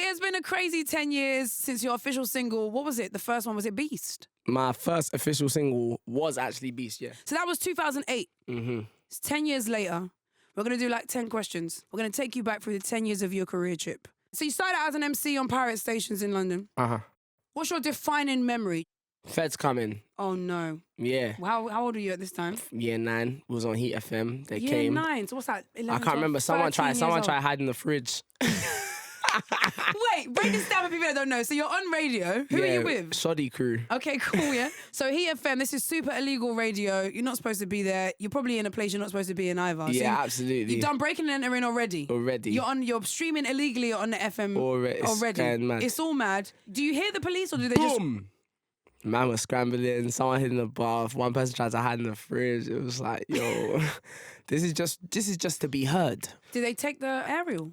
It has been a crazy 10 years since your official single. What was it? The first one, was it Beast? My first official single was actually Beast, yeah. So that was 2008. Mm-hmm. It's 10 years later. We're going to do like 10 questions. We're going to take you back through the 10 years of your career, Chip. So you started out as an MC on pirate stations in London. Uh-huh. What's your defining memory? Feds coming. Oh, no. Yeah. How old are you at this time? Year 9 was on Heat FM. They Year came. 9. So what's that? 11, I can't remember. Someone 13 tried hiding the fridge. Wait, break this down for people that don't know. So you're on radio. Who are you with? Shoddy crew. Okay, cool, yeah. So Heat FM, this is super illegal radio. You're not supposed to be there. You're probably in a place you're not supposed to be in either. Yeah, absolutely. You've done breaking and entering already. You're streaming illegally on the FM already. Mad. It's all mad. Do you hear the police or do they just... Boom! Man was scrambling, someone hid in the bath, one person tried to hide in the fridge. It was like, yo, this is just to be heard. Did they take the aerial?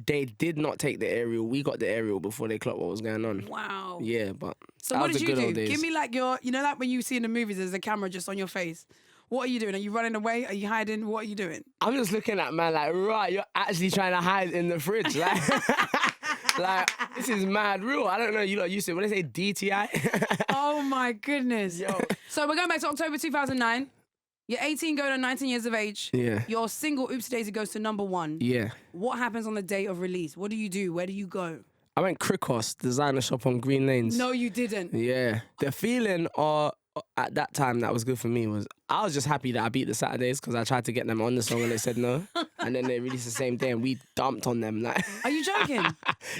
They did not take the aerial. We got the aerial before they clocked what was going on. Wow. Yeah, but so what did you do? Give me like you know like when you see in the movies there's a camera just on your face. What are you doing? Are you running away? Are you hiding? What are you doing? I'm just looking at man like, right, you're actually trying to hide in the fridge. Like, this is mad real. I don't know, you lot used to, when they say DTI? Oh my goodness. Yo. So we're going back to October 2009. You're 18 going on 19 years of age. Yeah. Your single Oopsie Daisy goes to #1. Yeah. What happens on the day of release? What do you do? Where do you go? I went Cricos, designer shop on Green Lanes. No, you didn't. Yeah. The feeling at that time that was good for me was I was just happy that I beat the Saturdays because I tried to get them on the song and they said no. And then they released the same day and we dumped on them. Like. Are you joking?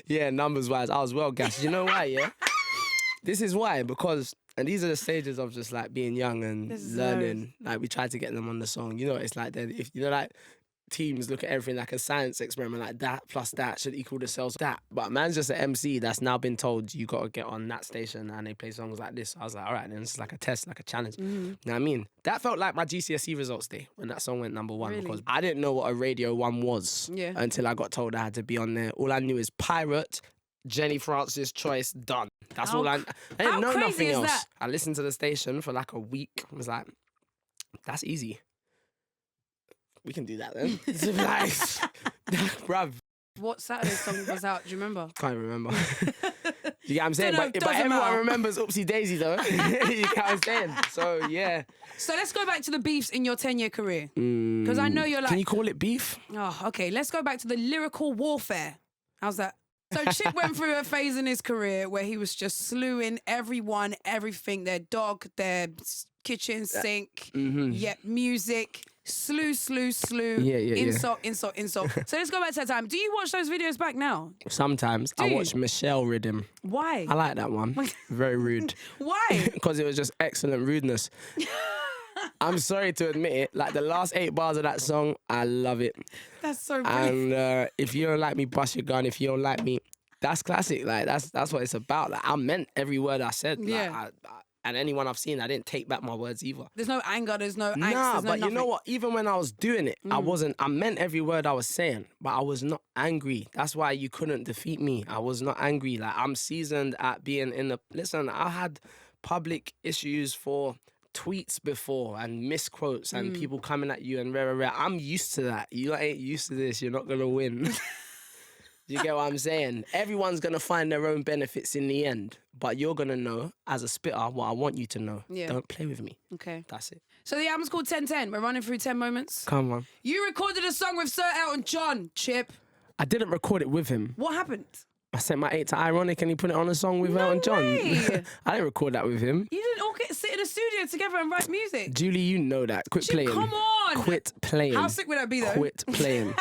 Yeah, numbers-wise, I was well gassed. You know why, yeah? This is why, because... And these are the stages of just like being young and learning. Like we tried to get them on the song. You know, it's like if you know, like teams look at everything like a science experiment, like that plus that should equal the cells that. But man's just an MC that's now been told you got to get on that station and they play songs like this. I was like, all right, then it's like a test, like a challenge. Mm-hmm. You know what I mean? That felt like my GCSE results day when that song went #1 because I didn't know what a Radio 1 was until I got told I had to be on there. All I knew is Pirate, Jenny Francis Choice, done. That's all I didn't know nothing else. That? I listened to the station for like a week. I was like, that's easy. We can do that then. Like, bruv. What Saturday song was out? Do you remember? Can't remember. You get what I'm saying? But everyone remembers Oopsie Daisy though. You get what I'm saying? So yeah. So let's go back to the beefs in your 10-year career. Because I know you're like... Can you call it beef? Oh, okay. Let's go back to the lyrical warfare. How's that? So Chip went through a phase in his career where he was just slewing everyone, everything, their dog, their kitchen sink, music, slew, insult. So let's go back to that time. Do you watch those videos back now? Sometimes. I watch Michelle Rhythm. Why? I like that one. Very rude. Why? Because it was just excellent rudeness. I'm sorry to admit it. Like the last 8 bars of that song, I love it. That's so brilliant. And if you don't like me, bust your gun. If you don't like me, that's classic. Like that's what it's about. Like I meant every word I said. Yeah. Like, and anyone I've seen, I didn't take back my words either. There's no anger. There's no angst. Nah, but nothing. you know what? Even when I was doing it, I meant every word I was saying, but I was not angry. That's why you couldn't defeat me. I was not angry. Like I'm seasoned at being in the. Listen, I had public issues for tweets before and misquotes and people coming at you and rare. I'm used to that. You ain't used to this. You're not gonna win. You get what I'm saying? Everyone's gonna find their own benefits in the end, but you're gonna know as a spitter what I want you to know. Yeah. Don't play with me. Okay. That's it. So the album's called 1010. We're running through 10 moments. Come on. You recorded a song with Sir Elton John, Chip. I didn't record it with him. What happened? I sent my 8 to Ironic and he put it on a song with Elton John. I didn't record that with him. You didn't all sit in a studio together and write music? Julie, you know that. Quit playing. Come on. Quit playing. How sick would that be though? Quit playing.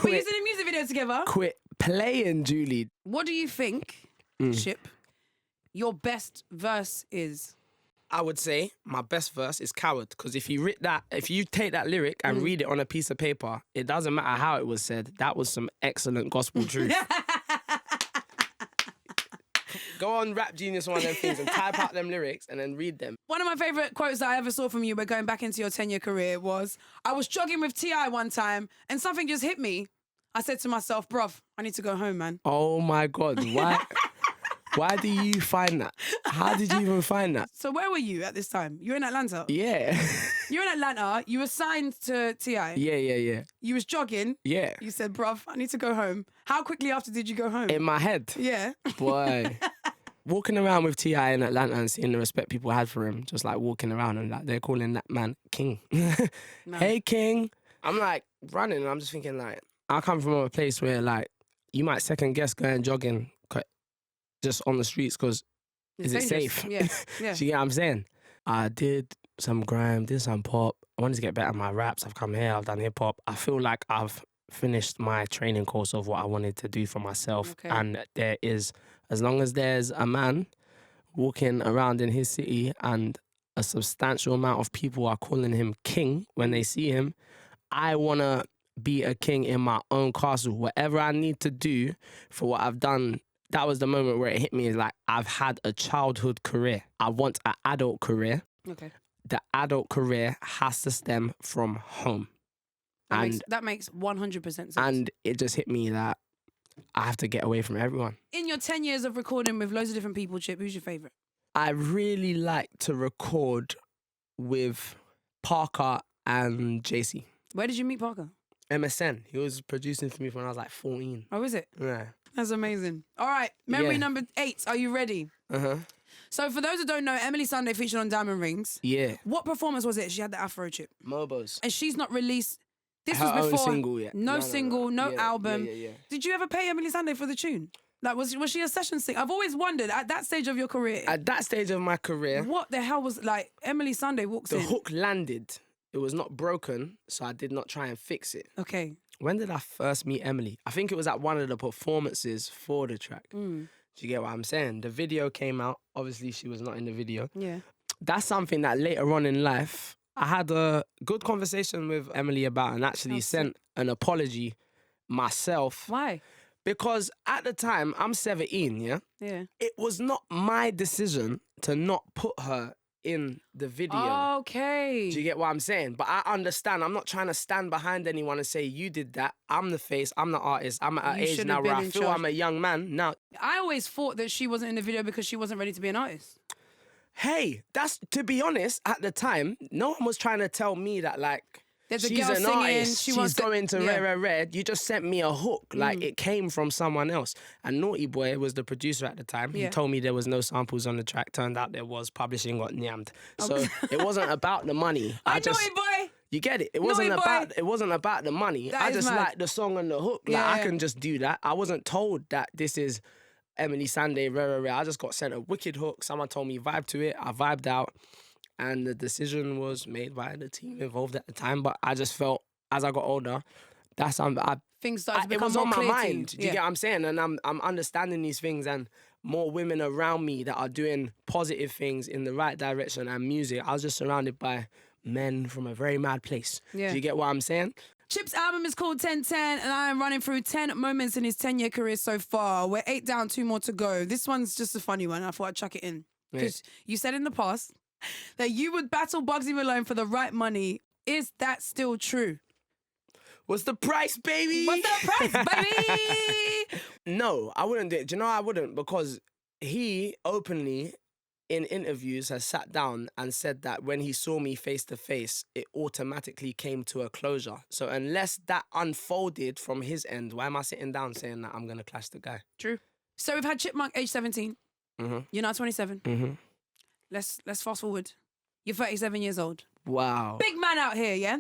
Were you in a music video together? Quit playing, Julie. What do you think, Chip, your best verse is? I would say my best verse is Coward, because if you take that lyric and read it on a piece of paper, it doesn't matter how it was said. That was some excellent gospel truth. Go on Rap Genius, one of them things, and type out them lyrics and then read them. One of my favourite quotes that I ever saw from you, but going back into your 10-year career, was, I was jogging with T.I. one time and something just hit me. I said to myself, bruv, I need to go home, man. Oh my God, why? Why do you find that? How did you even find that? So where were you at this time? You were in Atlanta. Yeah. You're in Atlanta. You were signed to T.I. Yeah. You was jogging. Yeah. You said, bruv, I need to go home. How quickly after did you go home? In my head. Yeah. Boy. Walking around with T.I. in Atlanta and seeing the respect people had for him, just like walking around and like they're calling that man King. No. Hey, King. I'm like running and I'm just thinking like, I come from a place where like, you might second guess going jogging just on the streets because is it dangerous. safe? Yeah. Do you get what I'm saying? I did some grime, did some pop. I wanted to get better at my raps. I've come here, I've done hip hop. I feel like I've finished my training course of what I wanted to do for myself. Okay. And there is, as long as there's a man walking around in his city and a substantial amount of people are calling him king when they see him, I want to be a king in my own castle. Whatever I need to do for what I've done, that was the moment where it hit me. Is like, I've had a childhood career. I want an adult career. Okay. The adult career has to stem from home. That makes 100% sense. And it just hit me that I have to get away from everyone. In your 10 years of recording with loads of different people, Chip, who's your favourite? I really like to record with Parker and JC. Where did you meet Parker? MSN. He was producing for me when I was like 14. Oh, is it? Yeah. That's amazing. All right, memory Yeah. number 8. Are you ready? Uh-huh. So for those who don't know, Emeli Sande featured on Diamond Rings. Yeah. What performance was it? She had the Afro Chip. Mobos. And she's not released. This Her was own before. single yet. No single, no Yeah, album. Yeah. Did you ever pay Emeli Sande for the tune? Like, was she a session singer? I've always wondered at that stage of your career. At that stage of my career, What the hell was like? Emeli Sande walks the in. hook landed. It was not broken, so I did not try and fix it. Okay. When did I first meet Emeli? I think it was at one of the performances for the track. Do you get what I'm saying? The video came out. Obviously, she was not in the video. Yeah. That's something that later on in life, I had a good conversation with Emeli about and actually sent an apology myself. Why? Because at the time, I'm 17, yeah? Yeah. It was not my decision to not put her in the video. Okay. Do you get what I'm saying? But I understand. I'm not trying to stand behind anyone and say, you did that. I'm the face. I'm the artist. I'm at an You age should now have where been I in feel charge. I'm a young man. Now, I always thought that she wasn't in the video because she wasn't ready to be an artist. hey, that's, to be honest, at the time, no one was trying to tell me that, like, There's a she's girl an singing, artist. she She's wants to- going to yeah. Red. You just sent me a hook. Like, it came from someone else. And Naughty Boy was the producer at the time. He Yeah. told me there was no samples on the track. Turned out there was. Publishing got nyammed. So it wasn't about the money. Naughty boy. You get it? It Naughty wasn't about the money. That I is just mad. like the song and the hook. Like, Yeah, I yeah. can just do that. I wasn't told that this is Emeli Sande, rare. I just got sent a wicked hook. Someone told me vibe to it. I vibed out. And the decision was made by the team involved at the time. But I just felt, as I got older, that's Things started to it become was more on my clear to mind. you. Do you get what I'm saying? And I'm understanding these things, and more women around me that are doing positive things in the right direction and music. I was just surrounded by men from a very mad place. Yeah. Do you get what I'm saying? Chip's album is called 1010, and I am running through 10 moments in his 10-year career so far. We're 8 down, 2 more to go. This one's just a funny one. I thought I'd chuck it in. Because you said in the past that you would battle Bugsy Malone for the right money. Is that still true? What's the price, baby? What's the price, baby? No, I wouldn't do it. Do you know why I wouldn't? Because he openly, in interviews, has sat down and said that when he saw me face to face, it automatically came to a closure. So unless that unfolded from his end, why am I sitting down saying that I'm going to clash the guy? True. So we've had Chipmunk, age 17. You're now 27. Let's fast forward. You're 37 years old. Wow. Big man out here, yeah?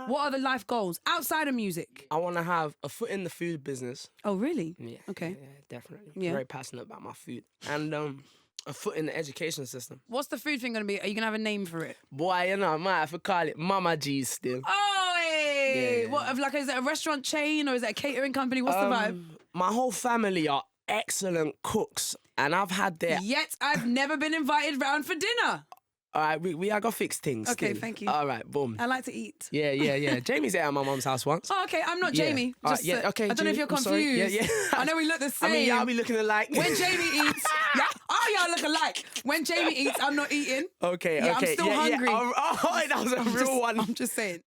What are the life goals outside of music? I want to have a foot in the food business. Oh, really? Yeah. Okay. Yeah, definitely. Yeah. Very passionate about my food. And a foot in the education system. What's the food thing going to be? Are you going to have a name for it? Boy, you know, I might have to call it Mama G's still. Oh, hey! Yeah. What, like, is it a restaurant chain or is it a catering company? What's the vibe? My whole family are excellent cooks, and I've had their... Yet I've never been invited round for dinner. All right, we are gonna fix things. Okay, still. thank you. All right, boom. I like to eat. Yeah. Jamie's ate at my mum's house once. Oh, okay. I'm not Yeah. Jamie. All right, Just, yeah, okay, I don't know if you're Jamie, I'm sorry. confused. Yeah. I know we look the same. I mean, y'all be looking alike. When Jamie eats, y'all look alike. When Jamie eats, I'm not eating. Okay. Yeah, I'm still hungry. Oh, that was a real one. I'm just saying.